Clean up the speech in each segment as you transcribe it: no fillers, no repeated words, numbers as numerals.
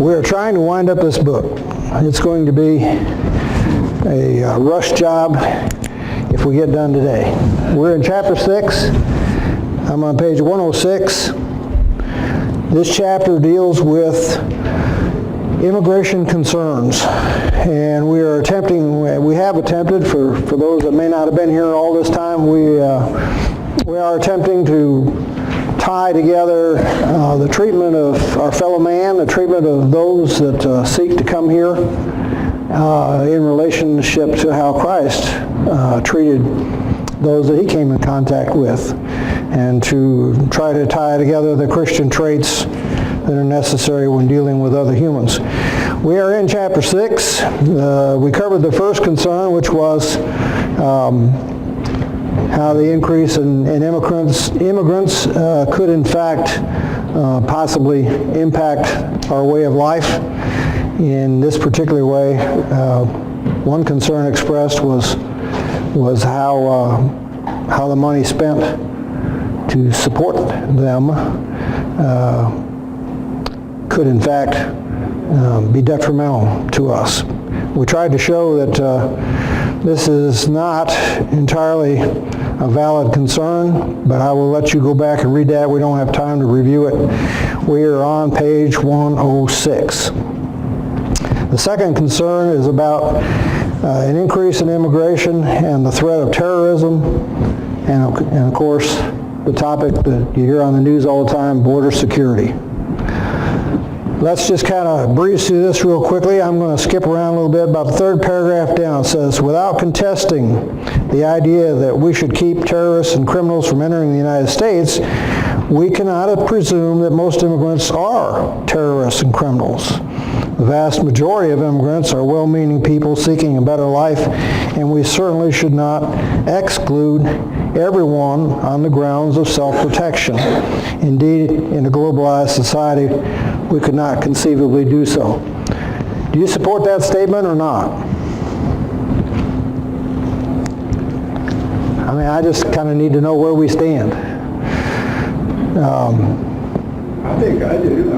We're trying to wind up this book. It's going to be a rush job if we get done today. We're in chapter 6. I'm on page 106. This chapter deals with immigration concerns, and we have attempted, for those that may not have been here all this time, we are attempting to tie together the treatment of our fellow man, the treatment of those that seek to come here in relationship to how Christ treated those that he came in contact with, and to try to tie together the Christian traits that are necessary when dealing with other humans. We are in chapter 6. We covered the first concern, which was how the increase in immigrants could in fact possibly impact our way of life in this particular way. One concern expressed was how the money spent to support them could in fact be detrimental to us. We tried to show that this is not entirely a valid concern, but I will let you go back and read that. We don't have time to review it. We are on page 106. The second concern is about an increase in immigration and the threat of terrorism, and of course the topic that you hear on the news all the time, border security. Let's just kind of breeze through this real quickly. I'm going to skip around a little bit. About the third paragraph down, it says, without contesting the idea that we should keep terrorists and criminals from entering the United States, we cannot presume that most immigrants are terrorists and criminals. The vast majority of immigrants are well-meaning people seeking a better life, and we certainly should not exclude everyone on the grounds of self-protection. Indeed, in a globalized society, we could not conceivably do so. Do you support that statement or not? I mean, I just kind of need to know where we stand. I think I do.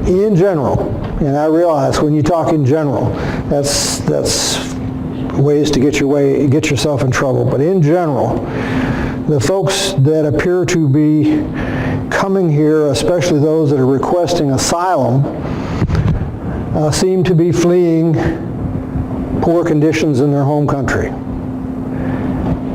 In general, and I realize when you talk in general, that's ways to get yourself in trouble. But in general, the folks that appear to be coming here, especially those that are requesting asylum, seem to be fleeing poor conditions in their home country.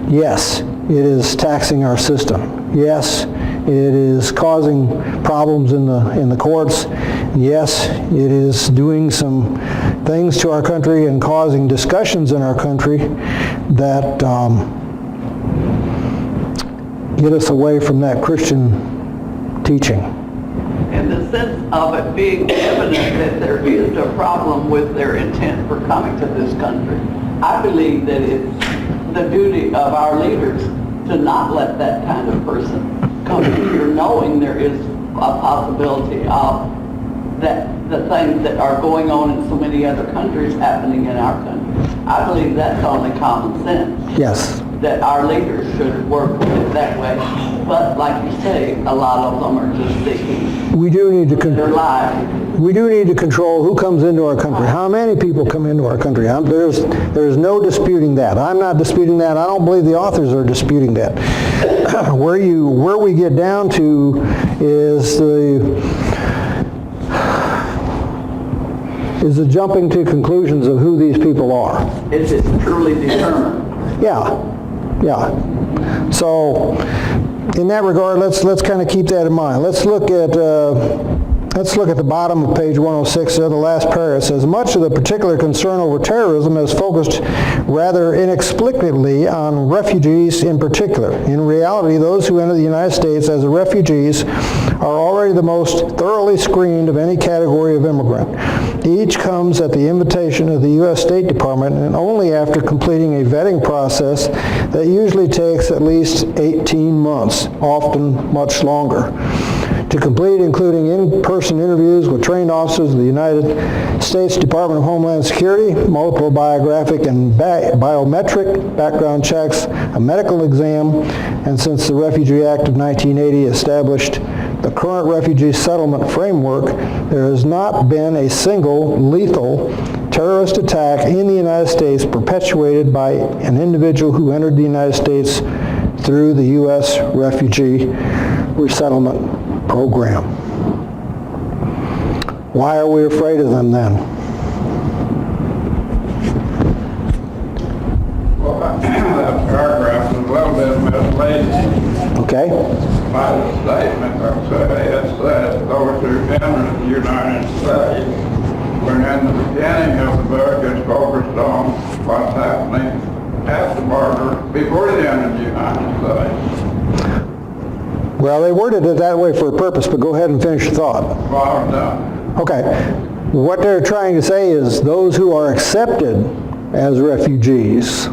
Yes, it is taxing our system. Yes, it is causing problems in the courts. Yes, it is doing some things to our country and causing discussions in our country that get us away from that Christian teaching. In the sense of it being evident that there is a problem with their intent for coming to this country, I believe that it's the duty of our leaders to not let that kind of person come here knowing there is a possibility of that the things that are going on in so many other countries happening in our country. I believe that's only common sense. Yes. That our leaders should work with it that way. But like you say, a lot of them are just seeking their lives. We do need to control who comes into our country, how many people come into our country. There's no disputing that. I'm not disputing that. I don't believe the authors are disputing that. Where we get down to is the jumping to conclusions of who these people are. Is it truly determined? Yeah. So, in that regard, let's kind of keep that in mind. Let's look at the bottom of page 106. There, the last paragraph says, much of the particular concern over terrorism is focused rather inexplicably on refugees in particular. In reality, those who enter the United States as refugees are already the most thoroughly screened of any category of immigrant. Each comes at the invitation of the U.S. State Department and only after completing a vetting process that usually takes at least 18 months, often much longer. To complete, including in-person interviews with trained officers of the United States Department of Homeland Security, multiple biographic and biometric background checks, a medical exam, and since the Refugee Act of 1980 established the current refugee settlement framework, there has not been a single lethal terrorist attack in the United States perpetuated by an individual who entered the United States through the U.S. Refugee Resettlement Program. Why are we afraid of them then? Well, that paragraph is a little bit misleading. Okay? By the statement that says that those who enter the United States, when in the beginning of the book it's focused on what's happening at the border before they enter the United States. Well, they worded it that way for a purpose, but go ahead and finish your thought. Well, I'm done. Okay. What they're trying to say is those who are accepted as refugees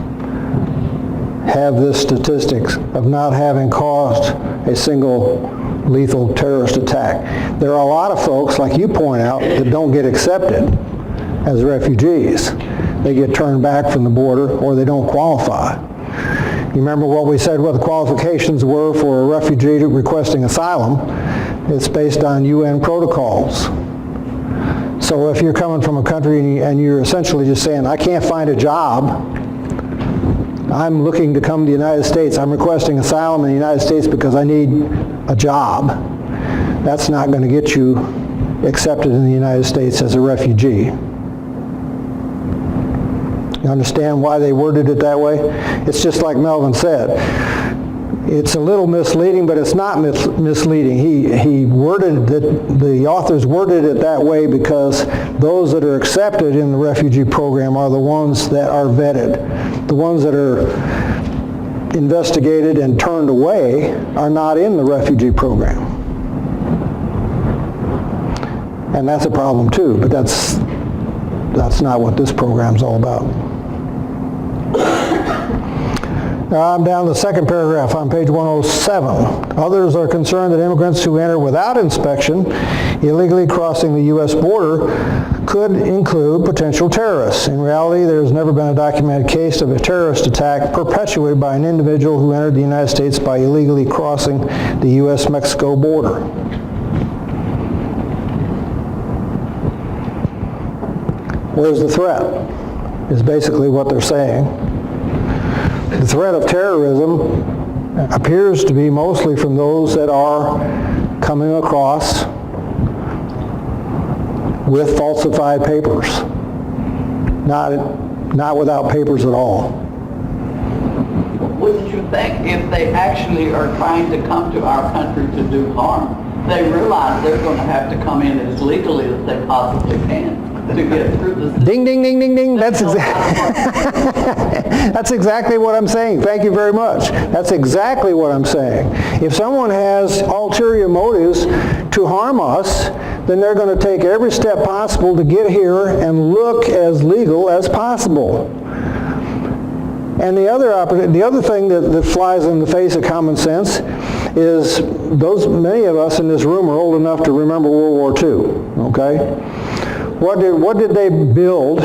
have this statistics of not having caused a single lethal terrorist attack. There are a lot of folks, like you point out, that don't get accepted as refugees. They get turned back from the border or they don't qualify. You remember what we said, what the qualifications were for a refugee requesting asylum? It's based on UN protocols. So if you're coming from a country and you're essentially just saying, I can't find a job, I'm looking to come to the United States, I'm requesting asylum in the United States because I need a job, that's not going to get you accepted in the United States as a refugee. You understand why they worded it that way? It's just like Melvin said. It's a little misleading, but it's not misleading. He worded it, the authors worded it that way because those that are accepted in the refugee program are the ones that are vetted. The ones that are investigated and turned away are not in the refugee program. And that's a problem too, but that's not what this program's all about. Now I'm down to the second paragraph on page 107. Others are concerned that immigrants who enter without inspection, illegally crossing the U.S. border, could include potential terrorists. In reality, there has never been a documented case of a terrorist attack perpetuated by an individual who entered the United States by illegally crossing the U.S.-Mexico border. Where's the threat? Is basically what they're saying. The threat of terrorism appears to be mostly from those that are coming across with falsified papers, not without papers at all. Wouldn't you think if they actually are trying to come to our country to do harm, they realize they're going to have to come in as legally as they possibly can to get through the system? Ding, ding, ding, ding, ding. That's exactly what I'm saying. Thank you very much. That's exactly what I'm saying. If someone has ulterior motives to harm us, then they're going to take every step possible to get here and look as legal as possible. And the other thing that flies in the face of common sense is many of us in this room are old enough to remember World War II, okay? What did they build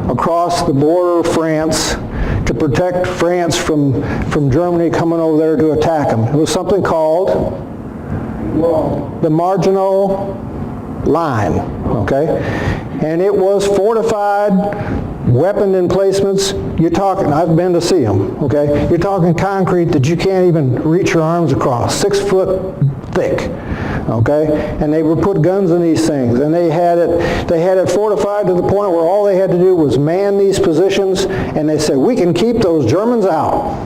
across the border of France to protect France from Germany coming over there to attack them? It was something called the Maginot Line, okay? And it was fortified, weapon emplacements. You're talking, I've been to see them, okay? You're talking concrete that you can't even reach your arms across, 6 foot thick, okay? And they would put guns in these things, and they had it fortified to the point where all they had to do was man these positions, and they said, we can keep those Germans out.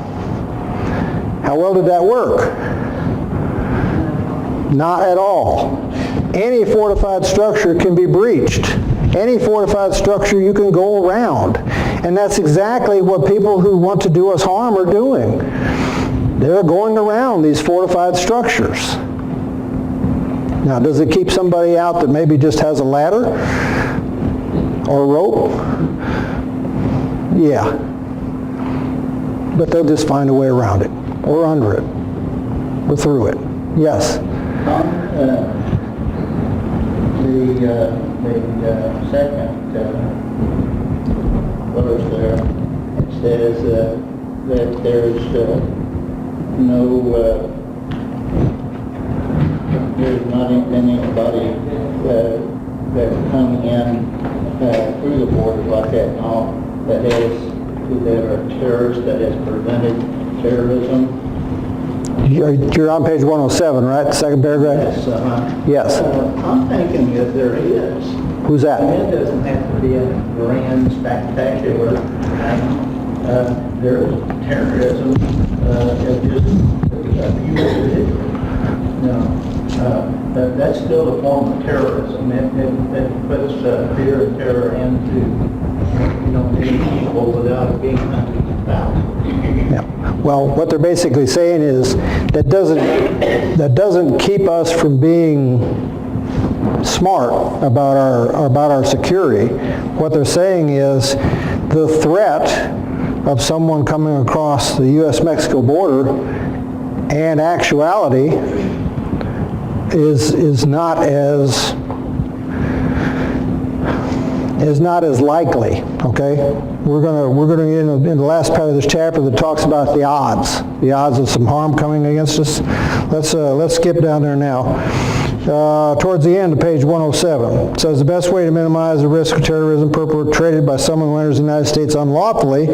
How well did that work? Not at all. Any fortified structure can be breached. Any fortified structure you can go around. And that's exactly what people who want to do us harm are doing. They're going around these fortified structures. Now, does it keep somebody out that maybe just has a ladder or a rope? Yeah. But they'll just find a way around it, or under it, or through it. Yes? The second verse there, it says that there's no there's not been anybody that's coming in through the border like that now that are terrorists, that has prevented terrorism. You're on page 107, right? The second paragraph? Yes. Yes. I'm thinking that there is. Who's that? It doesn't have to be a grand, spectacular thing. There is terrorism, it's just a few individuals. No, that's still a form of terrorism. It puts fear and terror into, many people without it being hundreds of thousands. Yeah. Well, what they're basically saying is that doesn't keep us from being smart about our security. What they're saying is the threat of someone coming across the U.S.-Mexico border and actuality is not as likely. Okay, we're gonna get in the last part of this chapter that talks about the odds of some harm coming against us. Let's skip down there now. Towards the end of page 107, it says the best way to minimize the risk of terrorism perpetrated by someone who enters the United States unlawfully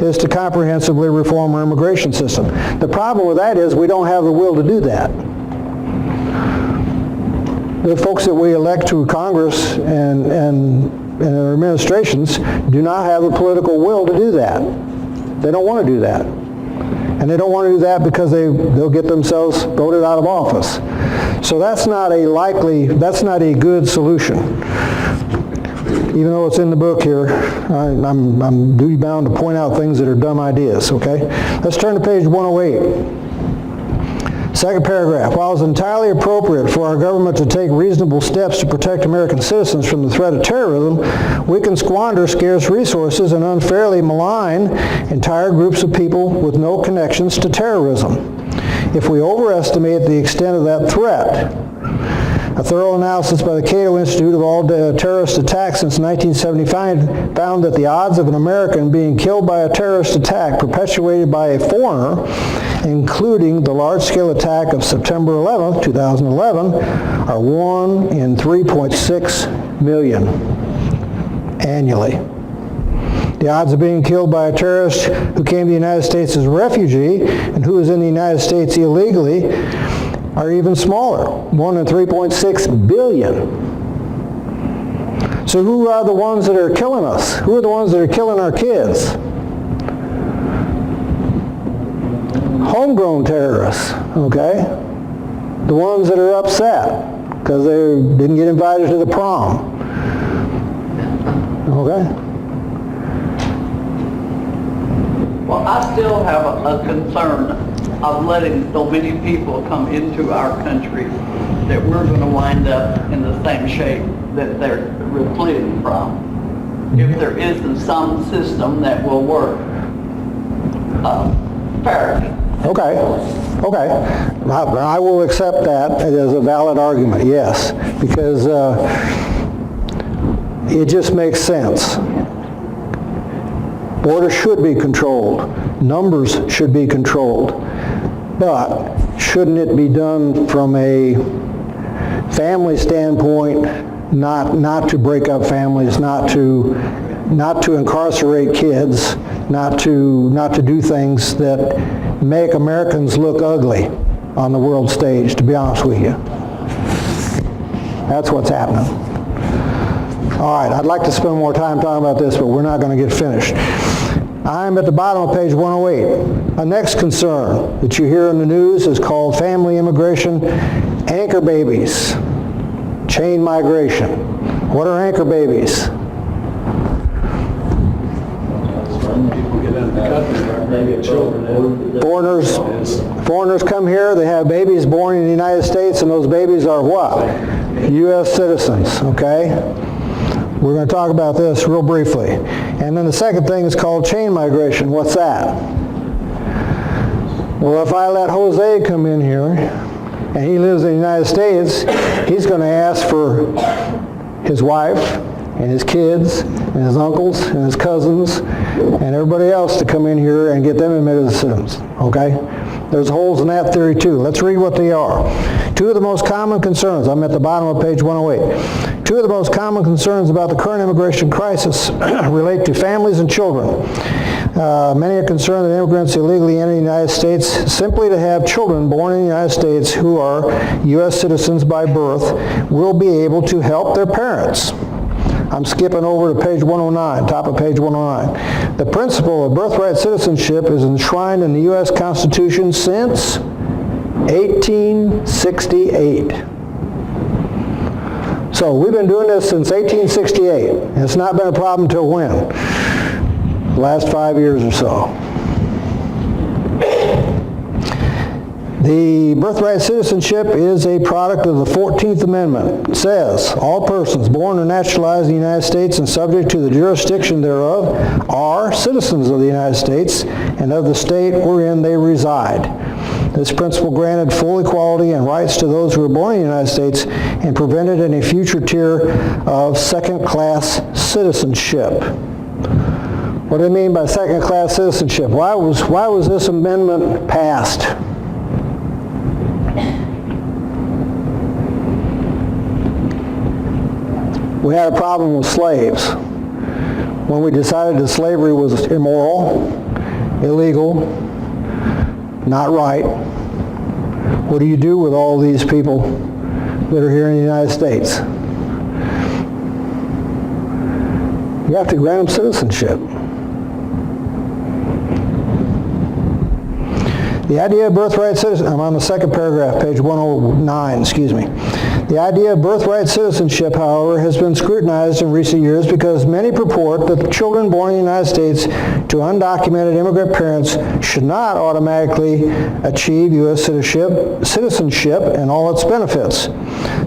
is to comprehensively reform our immigration system. The problem with that is we don't have the will to do that. The folks that we elect to Congress and our administrations do not have the political will to do that. They don't want to do that. And they don't want to do that because they'll get themselves voted out of office. So that's not a good solution. Even though it's in the book here, I'm duty bound to point out things that are dumb ideas, okay? Let's turn to page 108. Second paragraph. While it's entirely appropriate for our government to take reasonable steps to protect American citizens from the threat of terrorism, we can squander scarce resources and unfairly malign entire groups of people with no connections to terrorism. If we overestimate the extent of that threat, a thorough analysis by the Cato Institute of all terrorist attacks since 1975 found that the odds of an American being killed by a terrorist attack perpetuated by a foreigner, including the large-scale attack of September 11, 2011, are 1 in 3.6 million annually. The odds of being killed by a terrorist who came to the United States as a refugee and who is in the United States illegally are even smaller, 1 in 3.6 billion. So who are the ones that are killing us? Who are the ones that are killing our kids? Homegrown terrorists, okay? The ones that are upset because they didn't get invited to the prom, okay? Well, I still have a concern of letting so many people come into our country that we're going to wind up in the same shape that they're fleeing from. If there isn't some system that will work fairly. Okay. I will accept that as a valid argument, yes, because it just makes sense. Borders should be controlled. Numbers should be controlled. But shouldn't it be done from a family standpoint, not to break up families, not to incarcerate kids, not to do things that make Americans look ugly on the world stage, to be honest with you. That's what's happening. All right, I'd like to spend more time talking about this, but we're not going to get finished. I'm at the bottom of page 108. A next concern that you hear in the news is called family immigration, anchor babies, chain migration. What are anchor babies? Foreigners come here, they have babies born in the United States, and those babies are what? U.S. citizens, okay? We're going to talk about this real briefly. And then the second thing is called chain migration. What's that? Well, if I let Jose come in here, and he lives in the United States, he's going to ask for his wife and his kids and his uncles and his cousins and everybody else to come in here and get them admitted as citizens, okay? There's holes in that theory too. Let's read what they are. Two of the most common concerns, I'm at the bottom of page 108. Two of the most common concerns about the current immigration crisis relate to families and children. Many are concerned that immigrants illegally enter the United States simply to have children born in the United States who are U.S. citizens by birth will be able to help their parents. I'm skipping over to page 109, top of page 109. The principle of birthright citizenship is enshrined in the U.S. Constitution since 1868. So we've been doing this since 1868. And it's not been a problem till when? Last 5 years or so. The birthright citizenship is a product of the 14th Amendment. It says, all persons born or naturalized in the United States and subject to the jurisdiction thereof are citizens of the United States and of the state wherein they reside. This principle granted full equality and rights to those who were born in the United States and prevented any future tier of second-class citizenship. What do they mean by second-class citizenship? Why was this amendment passed? We had a problem with slaves. When we decided that slavery was immoral, illegal, not right, what do you do with all these people that are here in the United States? You have to grant them citizenship. The idea of birthright citizenship, I'm on the second paragraph, page 109, excuse me. The idea of birthright citizenship, however, has been scrutinized in recent years because many purport that the children born in the United States to undocumented immigrant parents should not automatically achieve U.S. citizenship and all its benefits.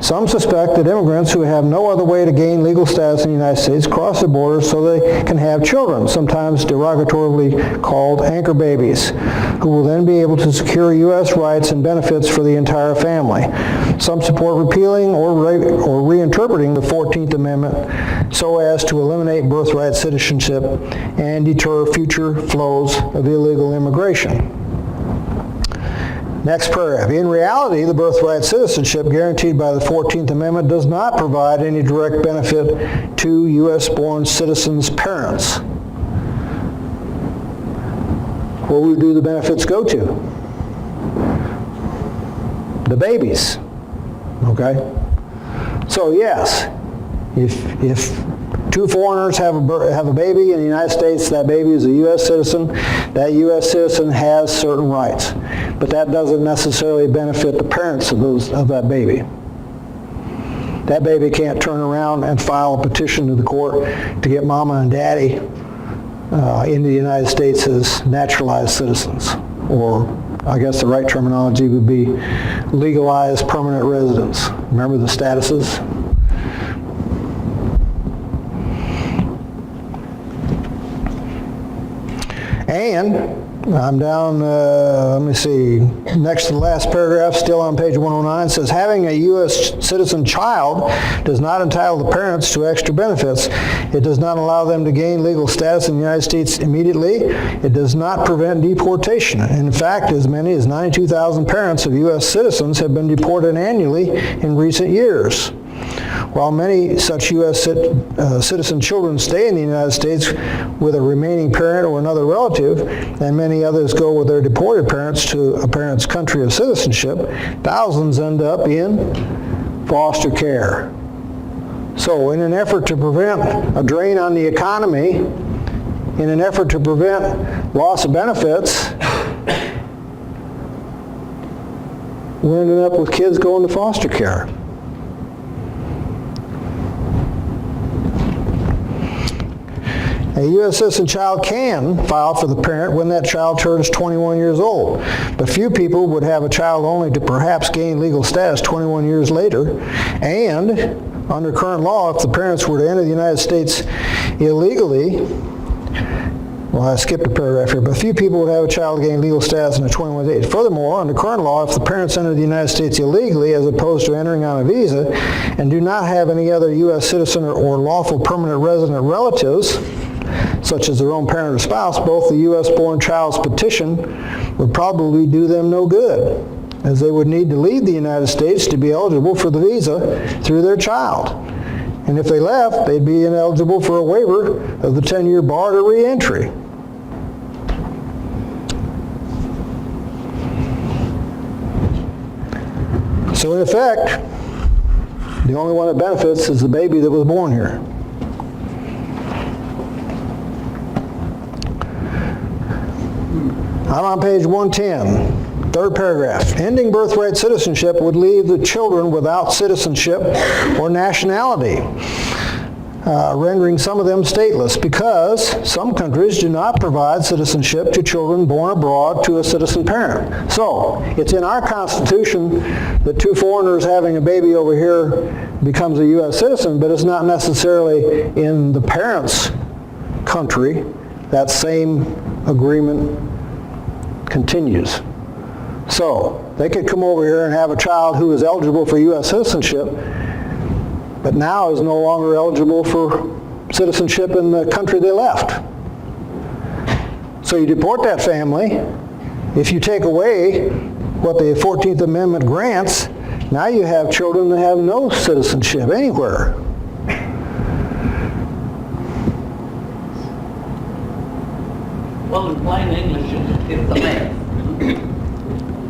Some suspect that immigrants who have no other way to gain legal status in the United States cross the border so they can have children, sometimes derogatorily called anchor babies, who will then be able to secure U.S. rights and benefits for the entire family. Some support repealing or reinterpreting the 14th Amendment so as to eliminate birthright citizenship and deter future flows of illegal immigration. Next paragraph. In reality, the birthright citizenship guaranteed by the 14th Amendment does not provide any direct benefit to U.S.-born citizens' parents. Where do the benefits go to? The babies. Okay? So yes, if two foreigners have a baby in the United States, that baby is a U.S. citizen, that U.S. citizen has certain rights. But that doesn't necessarily benefit the parents of that baby. That baby can't turn around and file a petition to the court to get mama and daddy into the United States as naturalized citizens. Or I guess the right terminology would be legalized permanent residents. Remember the statuses? And I'm down, let me see, next to the last paragraph, still on page 109, says, having a U.S. citizen child does not entitle the parents to extra benefits. It does not allow them to gain legal status in the United States immediately. It does not prevent deportation. In fact, as many as 92,000 parents of U.S. citizens have been deported annually in recent years. While many such U.S. citizen children stay in the United States with a remaining parent or another relative, and many others go with their deported parents to a parent's country of citizenship, thousands end up in foster care. So in an effort to prevent a drain on the economy, in an effort to prevent loss of benefits, we're ending up with kids going to foster care. A U.S. citizen child can file for the parent when that child turns 21 years old, but few people would have a child only to perhaps gain legal status 21 years later. And under current law, if the parents were to enter the United States illegally, well, I skipped a paragraph here, but few people would have a child gain legal status in their 21 age. Furthermore, under current law, if the parents enter the United States illegally as opposed to entering on a visa and do not have any other U.S. citizen or lawful permanent resident relatives, such as their own parent or spouse, both the U.S.-born child's petition would probably do them no good, as they would need to leave the United States to be eligible for the visa through their child. And if they left, they'd be ineligible for a waiver of the 10-year bar to re-entry. So in effect, the only one that benefits is the baby that was born here. I'm on page 110, third paragraph. Ending birthright citizenship would leave the children without citizenship or nationality, rendering some of them stateless, because some countries do not provide citizenship to children born abroad to a citizen parent. So, it's in our Constitution that two foreigners having a baby over here becomes a U.S. citizen, but it's not necessarily in the parent's country. That same agreement continues. So, they could come over here and have a child who is eligible for U.S. citizenship, but now is no longer eligible for citizenship in the country they left. So you deport that family. If you take away what the 14th Amendment grants, now you have children that have no citizenship anywhere. Well, in plain English, it's a mess.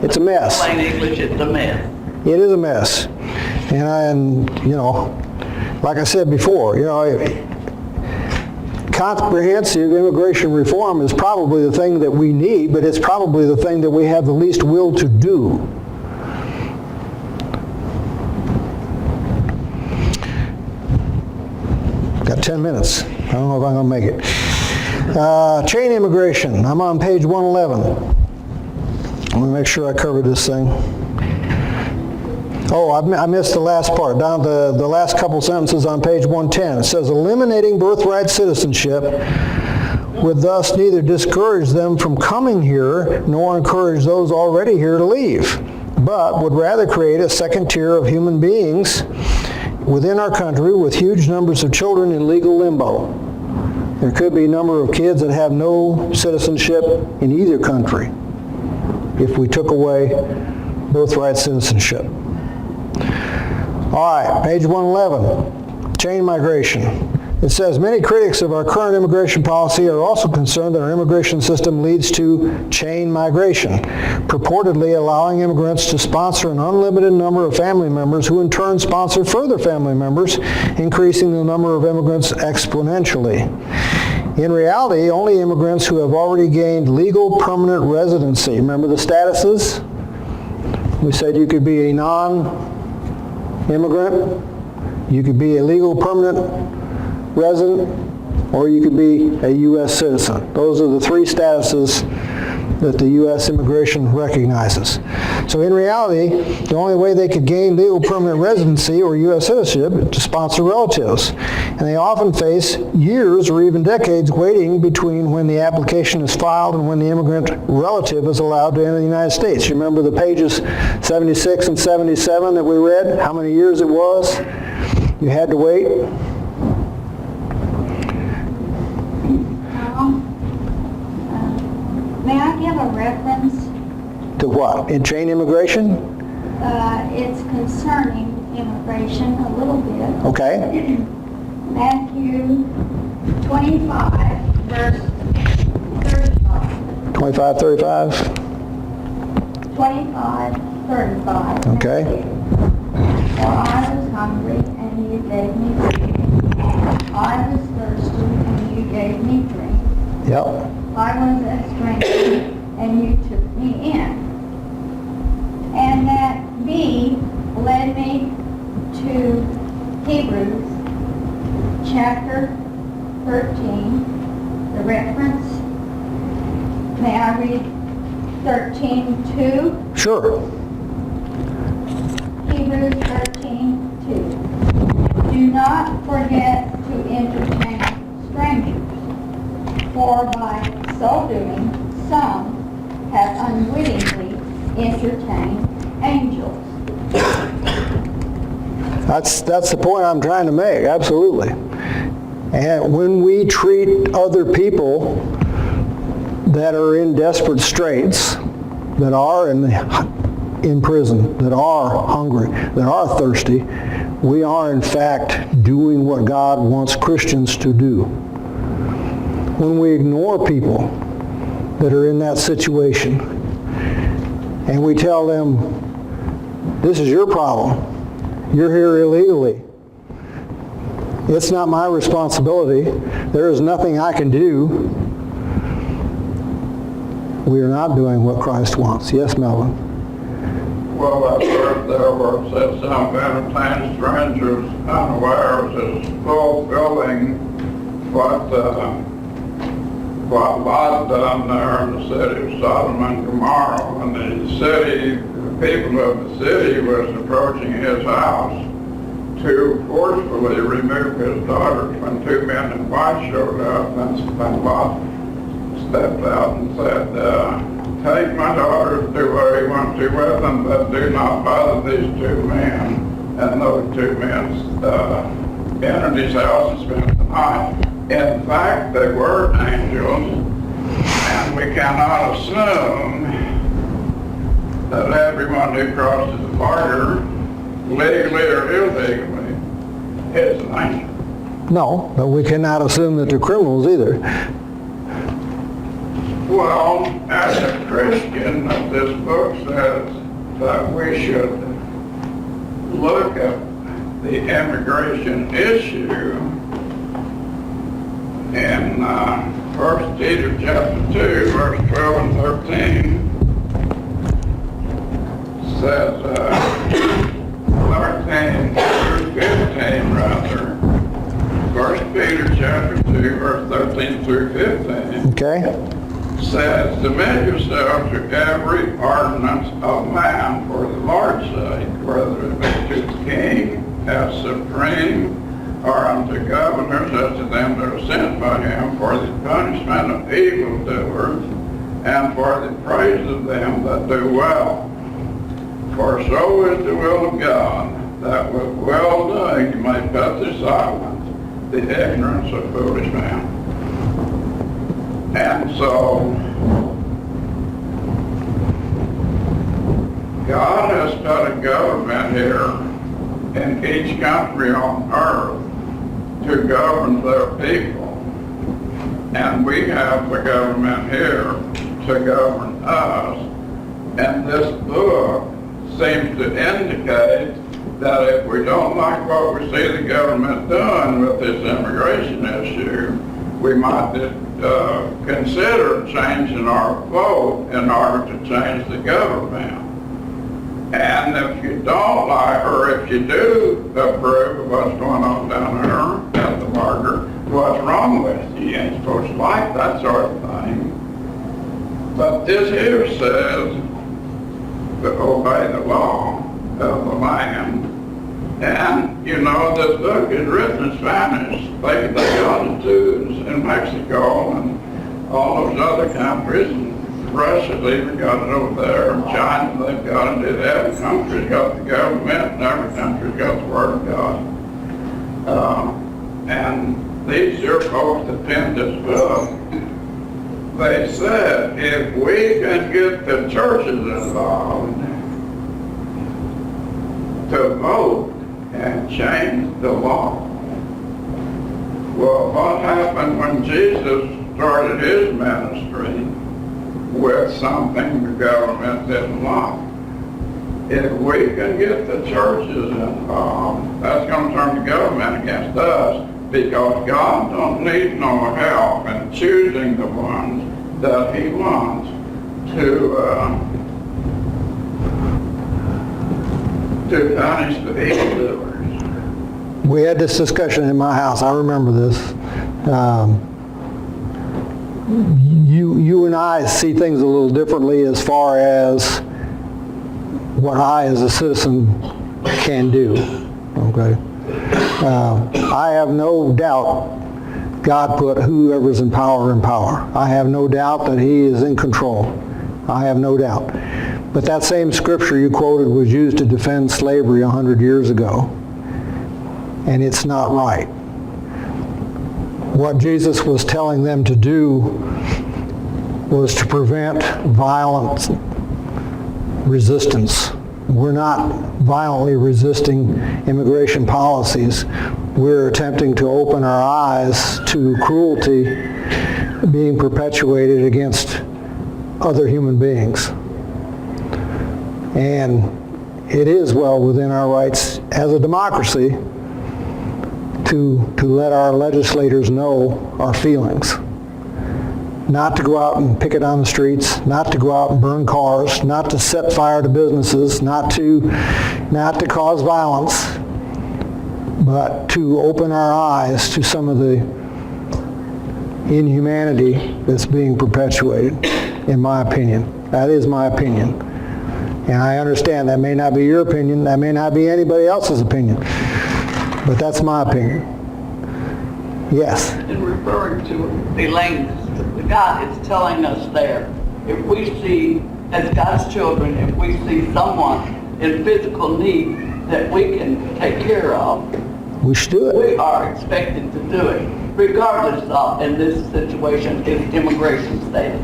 It's a mess. Plain English, it's a mess. It is a mess. And you know, like I said before, you know, comprehensive immigration reform is probably the thing that we need, but it's probably the thing that we have the least will to do. Got 10 minutes. I don't know if I'm going to make it. Chain immigration. I'm on page 111. Let me make sure I covered this thing. Oh, I missed the last part. Down the last couple sentences on page 110. It says, eliminating birthright citizenship would thus neither discourage them from coming here nor encourage those already here to leave, but would rather create a second tier of human beings within our country with huge numbers of children in legal limbo. There could be a number of kids that have no citizenship in either country if we took away birthright citizenship. All right, page 111, chain migration. It says, many critics of our current immigration policy are also concerned that our immigration system leads to chain migration, purportedly allowing immigrants to sponsor an unlimited number of family members who in turn sponsor further family members, increasing the number of immigrants exponentially. In reality, only immigrants who have already gained legal permanent residency. Remember the statuses? We said you could be a non-immigrant, you could be a legal permanent resident, or you could be a U.S. citizen. Those are the three statuses that the U.S. immigration recognizes. So in reality, the only way they could gain legal permanent residency or U.S. citizenship is to sponsor relatives. And they often face years or even decades waiting between when the application is filed and when the immigrant relative is allowed to enter the United States. You remember the pages 76 and 77 that we read? How many years it was you had to wait? May I give a reference? To what? In chain immigration? It's concerning immigration a little bit. Okay. Matthew 25, verse 35. 25, 35? 25, 35. Okay. For I was hungry, and you gave me food. I was thirsty, and you gave me drink. Yep. I was a stranger, and you took me in. And that B led me to Hebrews chapter 13, the reference. May I read 13:2? Sure. Hebrews 13:2. Do not forget to entertain strangers, for by so doing, some have unwittingly entertained angels. That's the point I'm trying to make, absolutely. And when we treat other people that are in desperate straits, that are in prison, that are hungry, that are thirsty, we are in fact doing what God wants Christians to do. When we ignore people that are in that situation and we tell them, this is your problem, you're here illegally, it's not my responsibility, there is nothing I can do, we are not doing what Christ wants. Yes, Melvin? Well, I've heard there where it says some entertain strangers unawares is fulfilling what Lot done there in the city of Sodom and Gomorrah. When the people of the city was approaching his house to forcefully remove his daughters, when two men in white showed up, and Lot stepped out and said, take my daughters, do what you want to with them, but do not bother these two men. And those two men entered his house and spent the night. In fact, they were angels, and we cannot assume that everyone who crosses the border, legally or illegally, is an angel. No, but we cannot assume that they're criminals either. Well, as a Christian, this book says that we should look at the immigration issue in 1 Peter chapter 2, verse 12 and 13. Says, 13 through 15 rather. 1 Peter chapter 2, verse 13 through 15. Okay? Says, submit yourself to every ordinance of man for the Lord's sake, whether it be to the king as supreme, or unto governors as to them that are sent by him, for the punishment of evildoers, and for the praise of them that do well. For so is the will of God, that with well doing you may put to silence the ignorance of foolish men. And so, God has put a government here in each country on earth to govern their people. And we have the government here to govern us. And this book seems to indicate that if we don't like what we see the government doing with this immigration issue, we might consider changing our vote in order to change the government. And if you don't like, or if you do approve of what's going on down there at the border, what's wrong with you? You ain't supposed to like that sort of thing. But this here says to obey the law of the land. And, you know, this book is written in Spanish. They got it too in Mexico and all those other countries. And Russia, they've even got it over there. And China, they've got it. Every country's got the government, and every country's got the Word of God. And these here folks that penned this book, they said, if we can get the churches involved to vote and change the law. Well, what happened when Jesus started his ministry with something the government didn't like? If we can get the churches involved, that's going to turn the government against us, because God don't need no help in choosing the ones that he wants to punish the evildoers. We had this discussion in my house. I remember this. You and I see things a little differently as far as what I as a citizen can do. Okay. I have no doubt God put whoever's in power. I have no doubt that he is in control. I have no doubt. But that same scripture you quoted was used to defend slavery 100 years ago. And it's not right. What Jesus was telling them to do was to prevent violence resistance. We're not violently resisting immigration policies. We're attempting to open our eyes to cruelty being perpetuated against other human beings. And it is well within our rights as a democracy to let our legislators know our feelings. Not to go out and picket on the streets, not to go out and burn cars, not to set fire to businesses, not to cause violence, but to open our eyes to some of the inhumanity that's being perpetuated, in my opinion. That is my opinion. And I understand that may not be your opinion, that may not be anybody else's opinion, but that's my opinion. Yes. In referring to Elaine, God is telling us there, if we see, as God's children, if we see someone in physical need that we can take care of, We should do it. we are expected to do it, regardless of, in this situation, is immigration status.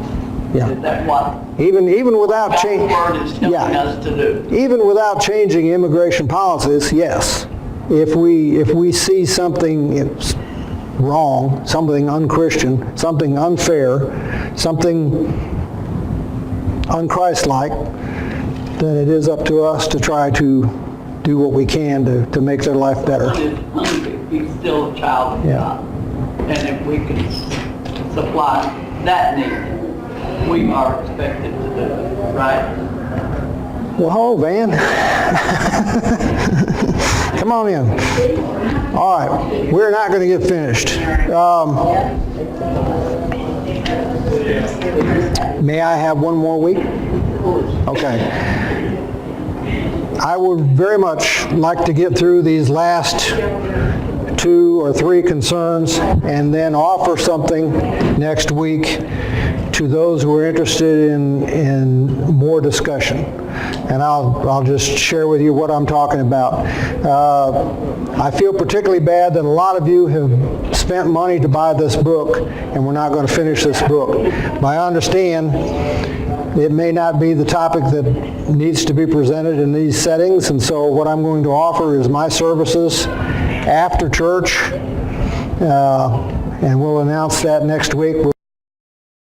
Yeah. Is that what Even without God's change. word is telling Yeah. us to do? Even without changing immigration policies, yes. If we see something wrong, something unchristian, something unfair, something unchristlike, then it is up to us to try to do what we can to make their life better. Someone is hungry, he's still a child of Yeah. God. And if we can supply that need, we are expected to do it, right? Well, hello, Van. Come on in. All right, we're not going to get finished. May I have one more week? Okay. I would very much like to get through these last 2 or 3 concerns and then offer something next week to those who are interested in more discussion. And I'll just share with you what I'm talking about. I feel particularly bad that a lot of you have spent money to buy this book, and we're not going to finish this book. But I understand it may not be the topic that needs to be presented in these settings, and so what I'm going to offer is my services after church, and we'll announce that next week.